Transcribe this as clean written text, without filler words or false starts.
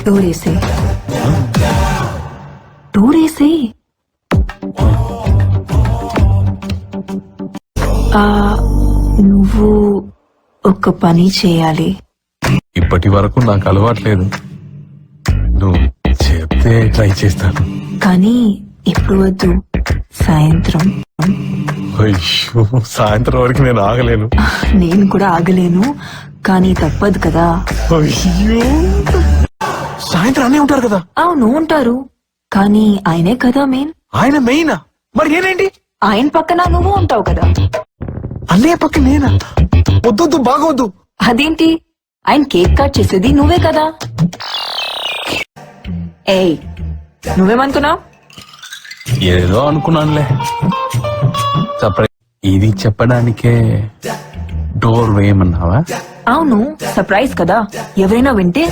డోరేసే డోరేసే నువ్వు ఒక పని చేయాలి. ఇప్పటి వరకు నాకు అలవాట్లేదు, నువ్వు చెప్తే ట్రై చేస్తాను. కానీ ఇప్పుడు వద్దు, సాయంత్రం. అయ్యో, సాయంత్రం వరకు నేను ఆగలేను. నేను కూడా ఆగలేను, కానీ తప్పదు కదా. అయ్యో, సాయంత్రం అన్నీ ఉంటారు కదా. అవును ఉంటారు, కానీ ఆయనే కదా మెయిన్. ఆయన మెయినా? మరి నేనేంటి? ఆయన పక్కన నువ్వు ఉంటావు కదా. అన్నయ్య పక్క నేనా? వద్దొద్దు, బాగోద్దు. అదేంటి, ఆయన కేక్ కట్ చేసేది నువ్వే కదా. ఏయ్, నువ్వేమనుకున్నావు? ఏదో అనుకున్నానులే. ఇది చెప్పడానికే డోర్ వేయమన్నావా? అవును, సర్ప్రైజ్ కదా, ఎవరైనా వింటే